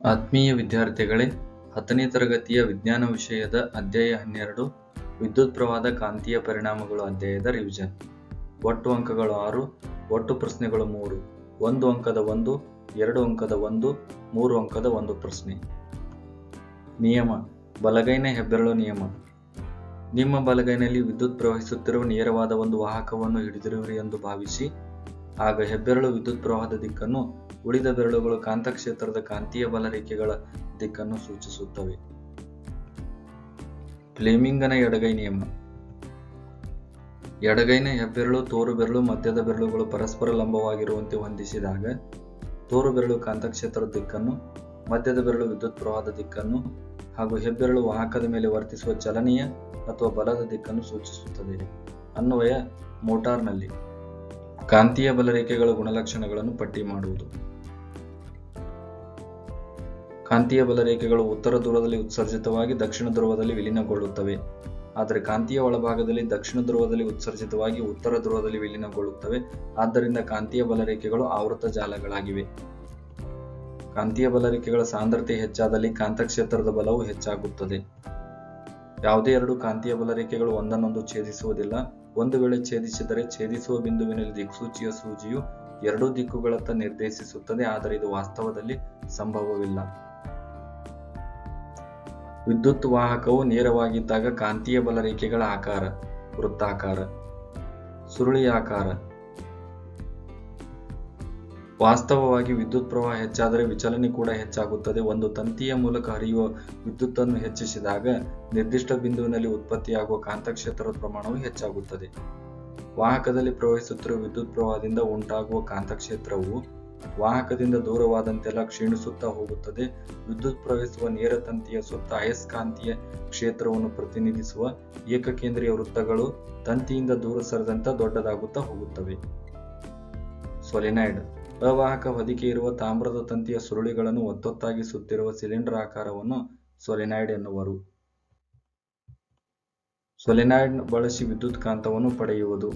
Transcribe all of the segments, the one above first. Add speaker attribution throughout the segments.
Speaker 1: ಆತ್ಮೀಯ ವಿದ್ಯಾರ್ಥಿಗಳೇ, 10ನೇ ತರಗತಿಯ ವಿಜ್ಞಾನ ವಿಷಯದ ಅಧ್ಯಾಯ 12 ವಿದ್ಯುತ್ ಪ್ರವಾಹದ ಕಾಂತೀಯ ಪರಿಣಾಮಗಳು ಅಧ್ಯಾಯದ ರಿವಿಷನ್. ಒಟ್ಟು ಅಂಕಗಳು 6, ಒಟ್ಟು ಪ್ರಶ್ನೆಗಳು 3, 1 ಅಂಕದ 1, 2 ಅಂಕದ 1, 3 ಅಂಕದ 1 ಪ್ರಶ್ನೆ. ನಿಯಮ: ಬಲಗೈನ ಹೆಬ್ಬೆರಳು ನಿಯಮ. ನಿಮ್ಮ ಬಲಗೈನಲ್ಲಿ ವಿದ್ಯುತ್ ಪ್ರವಹಿಸುತ್ತಿರುವ ನೇರವಾದ ಒಂದು ವಾಹಕವನ್ನು ಹಿಡಿದಿರುವಿರಿ ಎಂದು ಭಾವಿಸಿ. ಆಗ ಹೆಬ್ಬೆರಳು ವಿದ್ಯುತ್ ಪ್ರವಾಹದ ದಿಕ್ಕನ್ನು, ಉಳಿದ ಬೆರಳುಗಳು ಕಾಂತಕ್ಷೇತ್ರದ ಕಾಂತೀಯ ಬಲ ರೇಖೆಗಳ ದಿಕ್ಕನ್ನು ಸೂಚಿಸುತ್ತವೆ. ಫ್ಲೆಮಿಂಗನ ಎಡಗೈ ನಿಯಮ. ಎಡಗೈನ ಹೆಬ್ಬೆರಳು, ತೋರು ಬೆರಳು, ಮಧ್ಯದ ಬೆರಳುಗಳು ಪರಸ್ಪರ ಲಂಬವಾಗಿರುವಂತೆ ಹೊಂದಿಸಿದಾಗ ತೋರು ಬೆರಳು ಕಾಂತಕ್ಷೇತ್ರದ ದಿಕ್ಕನ್ನು, ಮಧ್ಯದ ಬೆರಳು ವಿದ್ಯುತ್ ಪ್ರವಾಹದ ದಿಕ್ಕನ್ನು ಹಾಗೂ ಹೆಬ್ಬೆರಳು ವಾಹಕದ ಮೇಲೆ ವರ್ತಿಸುವ ಚಲನೆಯ ಅಥವಾ ಬಲದ ದಿಕ್ಕನ್ನು ಸೂಚಿಸುತ್ತದೆ. ಅನ್ವಯ: ಮೋಟಾರ್ನಲ್ಲಿ ಕಾಂತೀಯ ಬಲ ರೇಖೆಗಳ ಗುಣಲಕ್ಷಣಗಳನ್ನು ಪಟ್ಟಿ ಮಾಡುವುದು. ಕಾಂತೀಯ ಬಲ ರೇಖೆಗಳು ಉತ್ತರ ಧ್ರುವದಲ್ಲಿ ಉತ್ಸರ್ಜಿತವಾಗಿ ದಕ್ಷಿಣ ಧ್ರುವದಲ್ಲಿ ವಿಲೀನಗೊಳ್ಳುತ್ತವೆ. ಆದರೆ ಕಾಂತೀಯ ಒಳಭಾಗದಲ್ಲಿ ದಕ್ಷಿಣ ಧ್ರುವದಲ್ಲಿ ಉತ್ಸರ್ಜಿತವಾಗಿ ಉತ್ತರ ಧ್ರುವದಲ್ಲಿ ವಿಲೀನಗೊಳ್ಳುತ್ತವೆ. ಆದ್ದರಿಂದ ಕಾಂತೀಯ ಬಲ ರೇಖೆಗಳು ಆವೃತ್ತ ಜಾಲಗಳಾಗಿವೆ. ಕಾಂತೀಯ ಬಲ ರೇಖೆಗಳ ಸಾಂದ್ರತೆ ಹೆಚ್ಚಾದಲ್ಲಿ ಕಾಂತಕ್ಷೇತ್ರದ ಬಲವು ಹೆಚ್ಚಾಗುತ್ತದೆ. ಯಾವುದೇ ಎರಡು ಕಾಂತೀಯ ಬಲ ರೇಖೆಗಳು ಒಂದನ್ನೊಂದು ಛೇದಿಸುವುದಿಲ್ಲ. ಒಂದು ವೇಳೆ ಛೇದಿಸಿದರೆ ಛೇದಿಸುವ ಬಿಂದುವಿನಲ್ಲಿ ದಿಕ್ಸೂಚಿಯ ಸೂಜಿಯು ಎರಡೂ ದಿಕ್ಕುಗಳತ್ತ ನಿರ್ದೇಶಿಸುತ್ತದೆ, ಆದರೆ ಇದು ವಾಸ್ತವದಲ್ಲಿ ಸಂಭವವಿಲ್ಲ. ವಿದ್ಯುತ್ ವಾಹಕವು ನೇರವಾಗಿದ್ದಾಗ ಕಾಂತೀಯ ಬಲ ರೇಖೆಗಳ ಆಕಾರ ವೃತ್ತಾಕಾರ, ಸುರುಳಿಯಾಕಾರ. ವಾಸ್ತವವಾಗಿ ವಿದ್ಯುತ್ ಪ್ರವಾಹ ಹೆಚ್ಚಾದರೆ ವಿಚಲನೆ ಕೂಡ ಹೆಚ್ಚಾಗುತ್ತದೆ. ಒಂದು ತಂತಿಯ ಮೂಲಕ ಹರಿಯುವ ವಿದ್ಯುತ್ತನ್ನು ಹೆಚ್ಚಿಸಿದಾಗ ನಿರ್ದಿಷ್ಟ ಬಿಂದುವಿನಲ್ಲಿ ಉತ್ಪತ್ತಿಯಾಗುವ ಕಾಂತಕ್ಷೇತ್ರದ ಪ್ರಮಾಣವು ಹೆಚ್ಚಾಗುತ್ತದೆ. ವಾಹಕದಲ್ಲಿ ಪ್ರವಹಿಸುತ್ತಿರುವ ವಿದ್ಯುತ್ ಪ್ರವಾಹದಿಂದ ಉಂಟಾಗುವ ಕಾಂತಕ್ಷೇತ್ರವು ವಾಹಕದಿಂದ ದೂರವಾದಂತೆಲ್ಲ ಕ್ಷೀಣಿಸುತ್ತಾ ಹೋಗುತ್ತದೆ. ವಿದ್ಯುತ್ ಪ್ರವಹಿಸುವ ನೇರ ತಂತಿಯ ಸುತ್ತ ಅಯಸ್ಕಾಂತೀಯ ಕ್ಷೇತ್ರವನ್ನು ಪ್ರತಿನಿಧಿಸುವ ಏಕಕೇಂದ್ರೀಯ ವೃತ್ತಗಳು ತಂತಿಯಿಂದ ದೂರ ಸರಿದಂತೆ ದೊಡ್ಡದಾಗುತ್ತಾ ಹೋಗುತ್ತವೆ. ಸೊಲೆನಾಯ್ಡ್: ಅವಾಹಕ ಹೊದಿಕೆ ಇರುವ ತಾಮ್ರದ ತಂತಿಯ ಸುರುಳಿಗಳನ್ನು ಒತ್ತೊತ್ತಾಗಿ ಸುತ್ತಿರುವ ಸಿಲಿಂಡರ್ ಆಕಾರವನ್ನು ಸೊಲೆನಾಯ್ಡ್ ಎನ್ನುವರು. ಸೊಲೆನಾಯ್ಡ್ ಬಳಸಿ ವಿದ್ಯುತ್ ಕಾಂತವನ್ನು ಪಡೆಯುವುದು.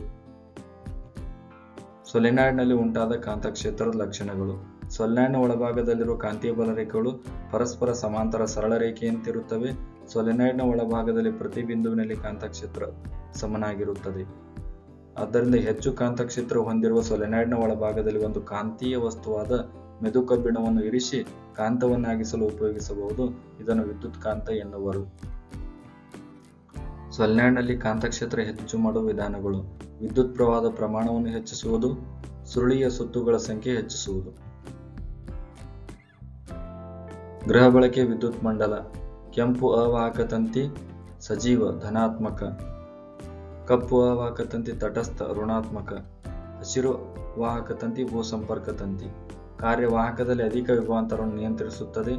Speaker 1: ಸೊಲೆನಾಯ್ಡ್ನಲ್ಲಿ ಉಂಟಾದ ಕಾಂತಕ್ಷೇತ್ರದ ಲಕ್ಷಣಗಳು. ಸೊಲೆನಾಯ್ಡ್ನ ಒಳಭಾಗದಲ್ಲಿರುವ ಕಾಂತೀಯ ಬಲ ರೇಖೆಗಳು ಪರಸ್ಪರ ಸಮಾಂತರ ಸರಳ ರೇಖೆಯಂತಿರುತ್ತವೆ. ಸೊಲೆನಾಯ್ಡ್ನ ಒಳಭಾಗದಲ್ಲಿ ಪ್ರತಿ ಬಿಂದುವಿನಲ್ಲಿ ಕಾಂತಕ್ಷೇತ್ರ ಸಮನಾಗಿರುತ್ತದೆ. ಆದ್ದರಿಂದ ಹೆಚ್ಚು ಕಾಂತಕ್ಷೇತ್ರ ಹೊಂದಿರುವ ಸೊಲೆನಾಯ್ಡ್ನ ಒಳಭಾಗದಲ್ಲಿ ಒಂದು ಕಾಂತೀಯ ವಸ್ತುವಾದ ಮೆದು ಕಬ್ಬಿಣವನ್ನು ಇರಿಸಿ ಕಾಂತವನ್ನಾಗಿಸಲು ಉಪಯೋಗಿಸಬಹುದು. ಇದನ್ನು ವಿದ್ಯುತ್ ಕಾಂತ ಎನ್ನುವರು. ಸೊಲೆನಾಯ್ಡ್ನಲ್ಲಿ ಕಾಂತಕ್ಷೇತ್ರ ಹೆಚ್ಚು ಮಾಡುವ ವಿಧಾನಗಳು: ವಿದ್ಯುತ್ ಪ್ರವಾಹದ ಪ್ರಮಾಣವನ್ನು ಹೆಚ್ಚಿಸುವುದು, ಸುರುಳಿಯ ಸುತ್ತುಗಳ ಸಂಖ್ಯೆ ಹೆಚ್ಚಿಸುವುದು. ಗೃಹ ಬಳಕೆ ವಿದ್ಯುತ್ ಮಂಡಲ: ಕೆಂಪು ಅವಾಹಕ ತಂತಿ ಸಜೀವ ಧನಾತ್ಮಕ, ಕಪ್ಪು ಅವಾಹಕ ತಂತಿ ತಟಸ್ಥ ಋಣಾತ್ಮಕ, ಹಸಿರು ವಾಹಕ ತಂತಿ ಭೂಸಂಪರ್ಕ ತಂತಿ. ಕಾರ್ಯ: ವಾಹಕದಲ್ಲಿ ಅಧಿಕ ವಿಭವಾಂತರವನ್ನು ನಿಯಂತ್ರಿಸುತ್ತದೆ.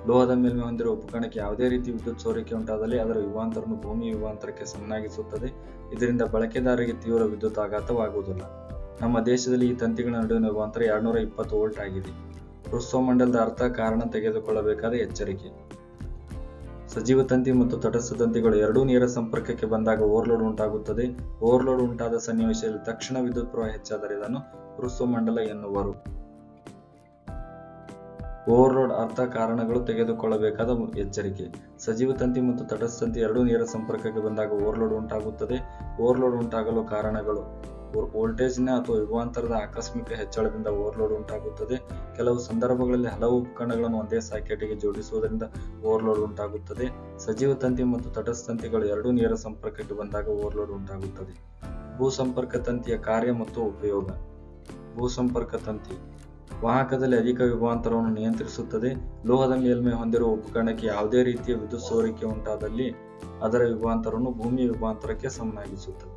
Speaker 1: ಲೋಹದ ಮೇಲ್ಮೈ ಹೊಂದಿರುವ ಉಪಕರಣಕ್ಕೆ ಯಾವುದೇ ರೀತಿ ವಿದ್ಯುತ್ ಸೋರಿಕೆ ಉಂಟಾದಲ್ಲಿ ಅದರ ವಿಭವಾಂತರವನ್ನು ಭೂಮಿಯ ವಿಭವಾಂತರಕ್ಕೆ ಸಮನಾಗಿಸುತ್ತದೆ. ಇದರಿಂದ ಬಳಕೆದಾರರಿಗೆ ತೀವ್ರ ವಿದ್ಯುತ್ ಆಘಾತವಾಗುವುದಿಲ್ಲ. ನಮ್ಮ ದೇಶದಲ್ಲಿ ಈ ತಂತಿಗಳ ನಡುವಿನ ವಿಭವಾಂತರ 220 ವೋಲ್ಟ್ ಆಗಿದೆ. ರುಸ್ಸೋ ಮಂಡಲದ ಅರ್ಥ ಕಾರಣ ತೆಗೆದುಕೊಳ್ಳಬೇಕಾದ ಎಚ್ಚರಿಕೆ. ಸಜೀವ ತಂತಿ ಮತ್ತು ತಟಸ್ಥ ತಂತಿಗಳು ಎರಡೂ ನೇರ ಸಂಪರ್ಕಕ್ಕೆ ಬಂದಾಗ ಓವರ್ಲೋಡ್ ಉಂಟಾಗುತ್ತದೆ. ಓವರ್ಲೋಡ್ ಉಂಟಾದ ಸನ್ನಿವೇಶದಲ್ಲಿ ತಕ್ಷಣ ವಿದ್ಯುತ್ ಪ್ರವಾಹ ಹೆಚ್ಚಾದರೆ ಇದನ್ನು ರುಸ್ಸೋ ಮಂಡಲ ಎನ್ನುವರು. ಓವರ್ಲೋಡ್ ಅರ್ಥ ಕಾರಣಗಳು ತೆಗೆದುಕೊಳ್ಳಬೇಕಾದ ಎಚ್ಚರಿಕೆ. ಸಜೀವ ತಂತಿ ಮತ್ತು ತಟಸ್ಥ ತಂತಿ ಎರಡೂ ನೇರ ಸಂಪರ್ಕಕ್ಕೆ ಬಂದಾಗ ಓವರ್ಲೋಡ್ ಉಂಟಾಗುತ್ತದೆ. ಓವರ್ಲೋಡ್ ಉಂಟಾಗಲು ಕಾರಣಗಳು: ವೋಲ್ಟೇಜ್ನ ಅಥವಾ ವಿಭವಾಂತರದ ಆಕಸ್ಮಿಕ ಹೆಚ್ಚಳದಿಂದ ಓವರ್ಲೋಡ್ ಉಂಟಾಗುತ್ತದೆ. ಕೆಲವು ಸಂದರ್ಭಗಳಲ್ಲಿ ಹಲವು ಉಪಕರಣಗಳನ್ನು ಒಂದೇ ಸಾಕೆಟ್ಗೆ ಜೋಡಿಸುವುದರಿಂದ ಓವರ್ಲೋಡ್ ಉಂಟಾಗುತ್ತದೆ. ಸಜೀವ ತಂತಿ ಮತ್ತು ತಟಸ್ಥ ತಂತಿಗಳು ಎರಡೂ ನೇರ ಸಂಪರ್ಕಕ್ಕೆ ಬಂದಾಗ ಓವರ್ಲೋಡ್ ಉಂಟಾಗುತ್ತದೆ. ಭೂಸಂಪರ್ಕ ತಂತಿಯ ಕಾರ್ಯ ಮತ್ತು ಉಪಯೋಗ. ಭೂಸಂಪರ್ಕ ತಂತಿ ವಾಹಕದಲ್ಲಿ ಅಧಿಕ ವಿಭವಾಂತರವನ್ನು ನಿಯಂತ್ರಿಸುತ್ತದೆ. ಲೋಹದ ಮೇಲ್ಮೈ ಹೊಂದಿರುವ ಉಪಕರಣಕ್ಕೆ ಯಾವುದೇ ರೀತಿಯ ವಿದ್ಯುತ್ ಸೋರಿಕೆ ಉಂಟಾದಲ್ಲಿ ಅದರ ವಿಭವಾಂತರವನ್ನು ಭೂಮಿಯ ವಿಭವಾಂತರಕ್ಕೆ ಸಮನಾಗಿಸುತ್ತದೆ.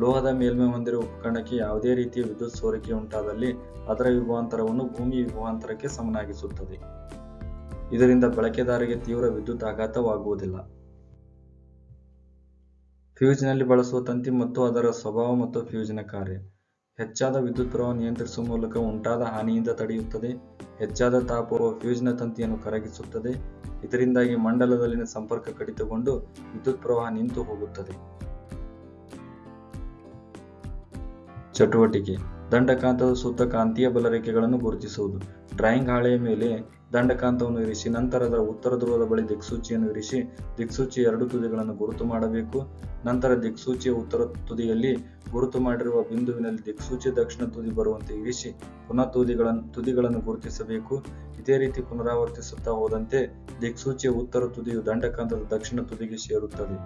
Speaker 1: ಲೋಹದ ಮೇಲ್ಮೈ ಹೊಂದಿರುವ ಉಪಕರಣಕ್ಕೆ ಯಾವುದೇ ರೀತಿಯ ವಿದ್ಯುತ್ ಸೋರಿಕೆ ಉಂಟಾದಲ್ಲಿ ಅದರ ವಿಭವಾಂತರವನ್ನು ಭೂಮಿಯ ವಿಭವಾಂತರಕ್ಕೆ ಸಮನಾಗಿಸುತ್ತದೆ. ಇದರಿಂದ ಬಳಕೆದಾರರಿಗೆ ತೀವ್ರ ವಿದ್ಯುತ್ ಆಘಾತವಾಗುವುದಿಲ್ಲ. ಫ್ಯೂಸ್ನಲ್ಲಿ ಬಳಸುವ ತಂತಿ ಮತ್ತು ಅದರ ಸ್ವಭಾವ ಮತ್ತು ಫ್ಯೂಸ್ನ ಕಾರ್ಯ. ಹೆಚ್ಚಾದ ವಿದ್ಯುತ್ ಪ್ರವಾಹ ನಿಯಂತ್ರಿಸುವ ಮೂಲಕ ಉಂಟಾದ ಹಾನಿಯಿಂದ ತಡೆಯುತ್ತದೆ. ಹೆಚ್ಚಾದ ತಾಪವು ಫ್ಯೂಸ್ನ ತಂತಿಯನ್ನು ಕರಗಿಸುತ್ತದೆ. ಇದರಿಂದಾಗಿ ಮಂಡಲದಲ್ಲಿನ ಸಂಪರ್ಕ ಕಡಿತಗೊಂಡು ವಿದ್ಯುತ್ ಪ್ರವಾಹ ನಿಂತು ಹೋಗುತ್ತದೆ. ಚಟುವಟಿಕೆ: ದಂಡಕಾಂತದ ಸುತ್ತ ಕಾಂತೀಯ ಬಲರೇಖೆಗಳನ್ನು ಗುರುತಿಸುವುದು. ಡ್ರಾಯಿಂಗ್ ಹಾಳೆಯ ಮೇಲೆ ದಂಡಕಾಂತವನ್ನು ಇರಿಸಿ ನಂತರ ಅದರ ಉತ್ತರ ಧ್ರುವದ ಬಳಿ ದಿಕ್ಸೂಚಿಯನ್ನು ಇರಿಸಿ ದಿಕ್ಸೂಚಿಯ ಎರಡು ತುದಿಗಳನ್ನು ಗುರುತು ಮಾಡಬೇಕು. ನಂತರ ದಿಕ್ಸೂಚಿಯ ಉತ್ತರ ತುದಿಯಲ್ಲಿ ಗುರುತು ಮಾಡಿರುವ ಬಿಂದುವಿನಲ್ಲಿ ದಿಕ್ಸೂಚಿಯ ದಕ್ಷಿಣ ತುದಿ ಬರುವಂತೆ ಇರಿಸಿ ಪುನಃ ತುದಿಗಳನ್ನು ಗುರುತಿಸಬೇಕು. ಇದೇ ರೀತಿ ಪುನರಾವರ್ತಿಸುತ್ತಾ ಹೋದಂತೆ ದಿಕ್ಸೂಚಿಯ ಉತ್ತರ ತುದಿಯು ದಂಡಕಾಂತದ ದಕ್ಷಿಣ ತುದಿಗೆ ಸೇರುತ್ತದೆ.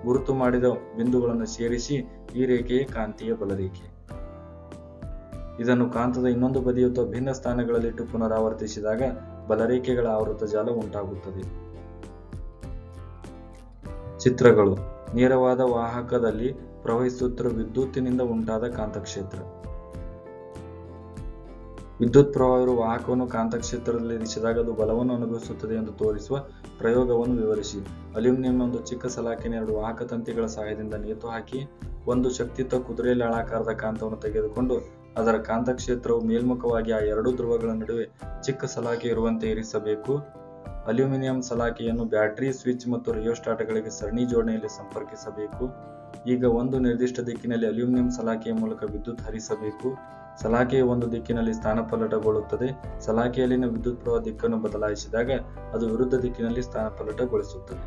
Speaker 1: ಗುರುತು ಮಾಡಿದ ಬಿಂದುಗಳನ್ನು ಸೇರಿಸಿ ಈ ರೇಖೆಯೇ ಕಾಂತೀಯ ಬಲರೇಖೆ. ಇದನ್ನು ಕಾಂತದ ಇನ್ನೊಂದು ಬದಿಯ ಅಥವಾ ಭಿನ್ನ ಸ್ಥಾನಗಳಲ್ಲಿಟ್ಟು ಪುನರಾವರ್ತಿಸಿದಾಗ ಬಲರೇಖೆಗಳ ಆವೃತ ಜಾಲ ಉಂಟಾಗುತ್ತದೆ. ಚಿತ್ರಗಳು: ನೇರವಾದ ವಾಹಕದಲ್ಲಿ ಪ್ರವಹಿಸುತ್ತಿರುವ ವಿದ್ಯುತ್ತಿನಿಂದ ಉಂಟಾದ ಕಾಂತಕ್ಷೇತ್ರ. ವಿದ್ಯುತ್ ಪ್ರವಾಹವಿರುವ ವಾಹಕವನ್ನು ಕಾಂತಕ್ಷೇತ್ರದಲ್ಲಿ ಇರಿಸಿದಾಗ ಅದು ಬಲವನ್ನು ಅನುಭವಿಸುತ್ತದೆ ಎಂದು ತೋರಿಸುವ ಪ್ರಯೋಗವನ್ನು ವಿವರಿಸಿ. ಅಲ್ಯೂಮಿನಿಯಂನ ಒಂದು ಚಿಕ್ಕ ಸಲಾಕೆಯನ್ನು ಎರಡು ವಾಹಕ ತಂತಿಗಳ ಸಹಾಯದಿಂದ ನೇತು ಹಾಕಿ ಒಂದು ಶಕ್ತಿಯುತ ಕುದುರೆಲಾಳಾಕಾರದ ಕಾಂತವನ್ನು ತೆಗೆದುಕೊಂಡು ಅದರ ಕಾಂತಕ್ಷೇತ್ರವು ಮೇಲ್ಮುಖವಾಗಿ ಆ ಎರಡು ಧ್ರುವಗಳ ನಡುವೆ ಚಿಕ್ಕ ಸಲಾಕೆ ಇರುವಂತೆ ಇರಿಸಬೇಕು. ಅಲ್ಯೂಮಿನಿಯಂ ಸಲಾಕೆಯನ್ನು ಬ್ಯಾಟರಿ, ಸ್ವಿಚ್ ಮತ್ತು ರಿಯೋಸ್ಟಾಟ್ಗಳಿಗೆ ಸರಣಿ ಜೋಡಣೆಯಲ್ಲಿ ಸಂಪರ್ಕಿಸಬೇಕು. ಈಗ ಒಂದು ನಿರ್ದಿಷ್ಟ ದಿಕ್ಕಿನಲ್ಲಿ ಅಲ್ಯೂಮಿನಿಯಂ ಸಲಾಕೆಯ ಮೂಲಕ ವಿದ್ಯುತ್ ಹರಿಸಬೇಕು. ಸಲಾಕೆಯು ಒಂದು ದಿಕ್ಕಿನಲ್ಲಿ ಸ್ಥಾನಪಲ್ಲಟಗೊಳ್ಳುತ್ತದೆ. ಸಲಾಕೆಯಲ್ಲಿನ ವಿದ್ಯುತ್ ಪ್ರವಾಹ ದಿಕ್ಕನ್ನು ಬದಲಾಯಿಸಿದಾಗ ಅದು ವಿರುದ್ಧ ದಿಕ್ಕಿನಲ್ಲಿ ಸ್ಥಾನಪಲ್ಲಟಗೊಳಿಸುತ್ತದೆ.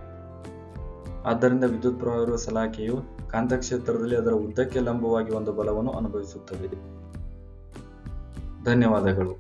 Speaker 1: ಆದ್ದರಿಂದ ವಿದ್ಯುತ್ ಪ್ರವಾಹವಿರುವ ಸಲಾಕೆಯು ಕಾಂತಕ್ಷೇತ್ರದಲ್ಲಿ ಅದರ ಉದ್ದಕ್ಕೆ ಲಂಬವಾಗಿ ಒಂದು ಬಲವನ್ನು ಅನುಭವಿಸುತ್ತದೆ. ಧನ್ಯವಾದಗಳು.